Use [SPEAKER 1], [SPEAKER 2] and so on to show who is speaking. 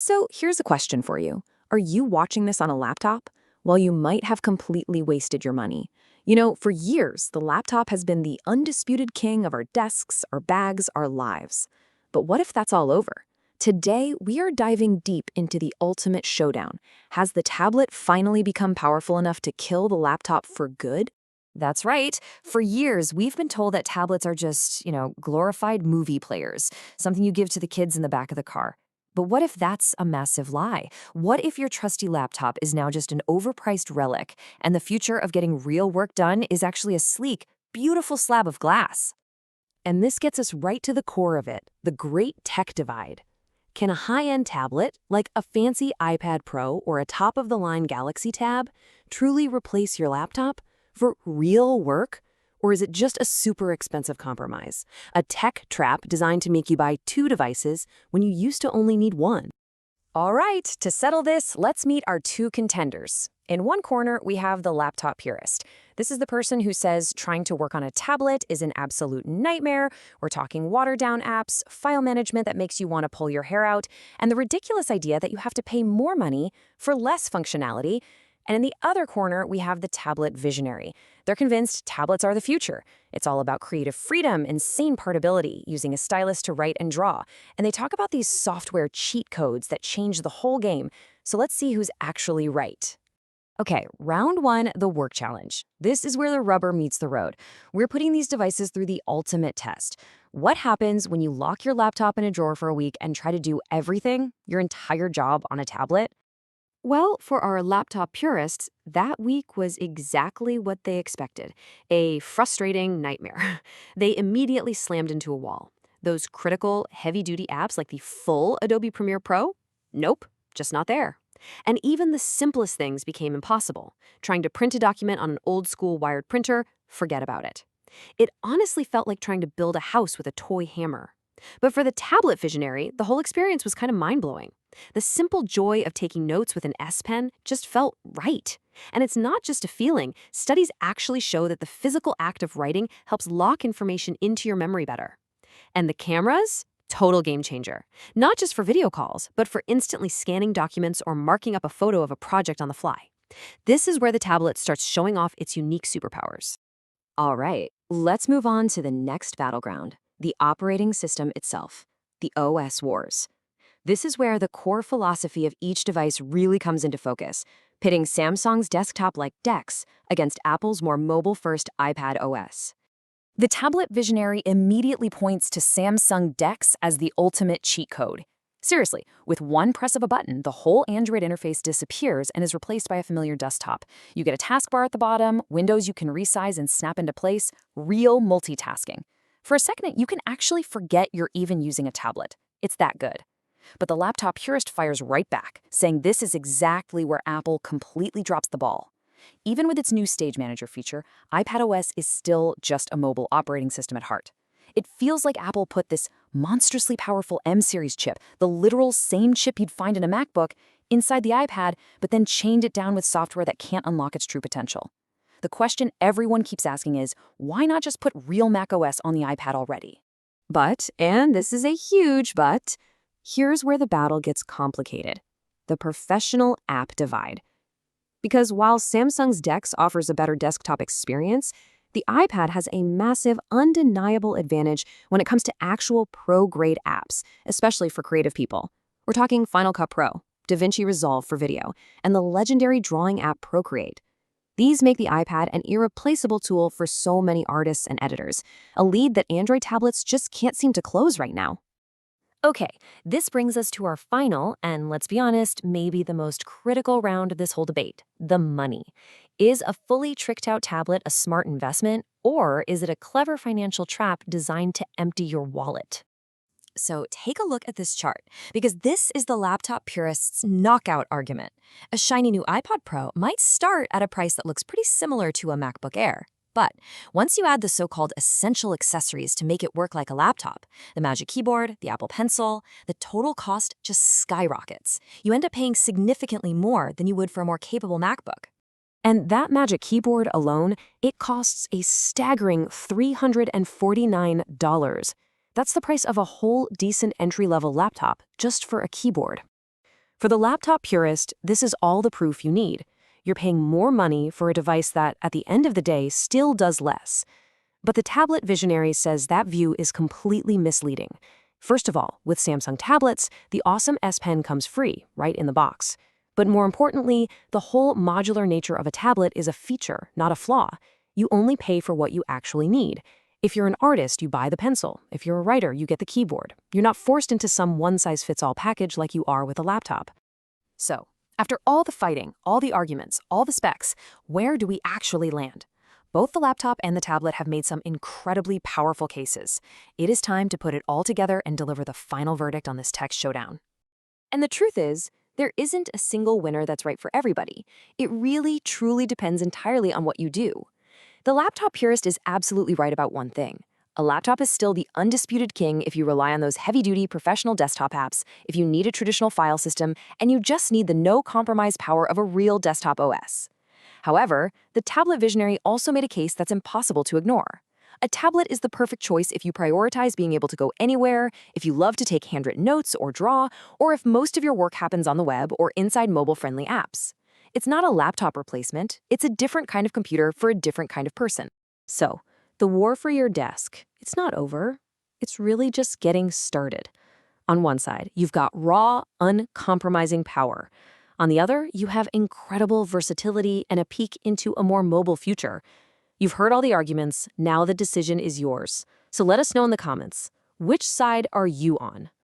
[SPEAKER 1] So here's a question for you. Are you watching this on a laptop? Well, you might have completely wasted your money. For years, the laptop has been the undisputed king of our desks, our bags, our lives. But what if that's all over? Today, we are diving deep into the ultimate showdown. Has the tablet finally become powerful enough to kill the laptop for good?
[SPEAKER 2] That's right. For years, we've been told that tablets are just, glorified movie players, something you give to the kids in the back of the car. But what if that's a massive lie? What if your trusty laptop is now just an overpriced relic, and the future of getting real work done is actually a sleek, beautiful slab of glass?
[SPEAKER 1] And this gets us right to the core of it, the great tech divide. Can a high-end tablet, like a fancy iPad Pro or a top-of-the-line Galaxy Tab, truly replace your laptop for real work? Or is it just a super expensive compromise, a tech trap designed to make you buy two devices when you used to only need one? All right, to settle this, let's meet our two contenders. In one corner, we have the laptop purist. This is the person who says trying to work on a tablet is an absolute nightmare. We're talking watered-down apps, file management that makes you want to pull your hair out, and the ridiculous idea that you have to pay more money for less functionality. And in the other corner, we have the tablet visionary. They're convinced tablets are the future. It's all about creative freedom, insane portability, using a stylus to write and draw. And they talk about these software cheat codes that change the whole game. So let's see who's actually right. Okay, round one, the work challenge. This is where the rubber meets the road. We're putting these devices through the ultimate test. What happens when you lock your laptop in a drawer for a week and try to do everything, your entire job, on a tablet? Well, for our laptop purists, that week was exactly what they expected, a frustrating nightmare. They immediately slammed into a wall. Those critical, heavy-duty apps like the full Adobe Premiere Pro? Nope, just not there. And even the simplest things became impossible. Trying to print a document on an old-school wired printer, forget about it. It honestly felt like trying to build a house with a toy hammer. But for the tablet visionary, the whole experience was kind of mind-blowing. The simple joy of taking notes with an S Pen just felt right. And it's not just a feeling. Studies actually show that the physical act of writing helps lock information into your memory better. And the cameras? Total game changer. Not just for video calls, but for instantly scanning documents or marking up a photo of a project on the fly. This is where the tablet starts showing off its unique superpowers. All right, let's move on to the next battleground, the operating system itself, the OS wars. This is where the core philosophy of each device really comes into focus, pitting Samsung's desktop-like DeX against Apple's more mobile-first iPadOS. The tablet visionary immediately points to Samsung DeX as the ultimate cheat code. Seriously, with one press of a button, the whole Android interface disappears and is replaced by a familiar desktop. You get a taskbar at the bottom, windows you can resize and snap into place, real multitasking. For a second, you can actually forget you're even using a tablet. It's that good. But the laptop purist fires right back, saying this is exactly where Apple completely drops the ball. Even with its new Stage Manager feature, iPadOS is still just a mobile operating system at heart. It feels like Apple put this monstrously powerful M-series chip, the literal same chip you'd find in a MacBook, inside the iPad, but then chained it down with software that can't unlock its true potential. The question everyone keeps asking is, why not just put real macOS on the iPad already? But, and this is a huge but, here's where the battle gets complicated. The professional app divide. Because while Samsung's DeX offers a better desktop experience, the iPad has a massive, undeniable advantage when it comes to actual pro-grade apps, especially for creative people. We're talking Final Cut Pro, DaVinci Resolve for video, and the legendary drawing app Procreate. These make the iPad an irreplaceable tool for so many artists and editors, a lead that Android tablets just can't seem to close right now. Okay, this brings us to our final, and let's be honest, maybe the most critical round of this whole debate, the money. Is a fully tricked-out tablet a smart investment, or is it a clever financial trap designed to empty your wallet? So take a look at this chart, because this is the laptop purist's knockout argument. A shiny new iPod Pro might start at a price that looks pretty similar to a MacBook Air. But once you add the so-called essential accessories to make it work like a laptop, the Magic Keyboard, the Apple Pencil, the total cost just skyrockets. You end up paying significantly more than you would for a more capable MacBook. And that Magic Keyboard alone, it costs a staggering $349. That's the price of a whole decent entry-level laptop just for a keyboard. For the laptop purist, this is all the proof you need. You're paying more money for a device that, at the end of the day, still does less. But the tablet visionary says that view is completely misleading. First of all, with Samsung tablets, the awesome S Pen comes free, right in the box. But more importantly, the whole modular nature of a tablet is a feature, not a flaw. You only pay for what you actually need. If you're an artist, you buy the pencil. If you're a writer, you get the keyboard. You're not forced into some one-size-fits-all package like you are with a laptop. So, after all the fighting, all the arguments, all the specs, where do we actually land? Both the laptop and the tablet have made some incredibly powerful cases. It is time to put it all together and deliver the final verdict on this tech showdown. And the truth is, there isn't a single winner that's right for everybody. It really, truly depends entirely on what you do. The laptop purist is absolutely right about one thing. A laptop is still the undisputed king if you rely on those heavy-duty professional desktop apps, if you need a traditional file system, and you just need the no-compromise power of a real desktop OS. However, the tablet visionary also made a case that's impossible to ignore. A tablet is the perfect choice if you prioritize being able to go anywhere, if you love to take handwritten notes or draw, or if most of your work happens on the web or inside mobile-friendly apps. It's not a laptop replacement, it's a different kind of computer for a different kind of person. So, the war for your desk, it's not over. It's really just getting started. On one side, you've got raw, uncompromising power. On the other, you have incredible versatility and a peek into a more mobile future. You've heard all the arguments, now the decision is yours. So let us know in the comments, which side are you on?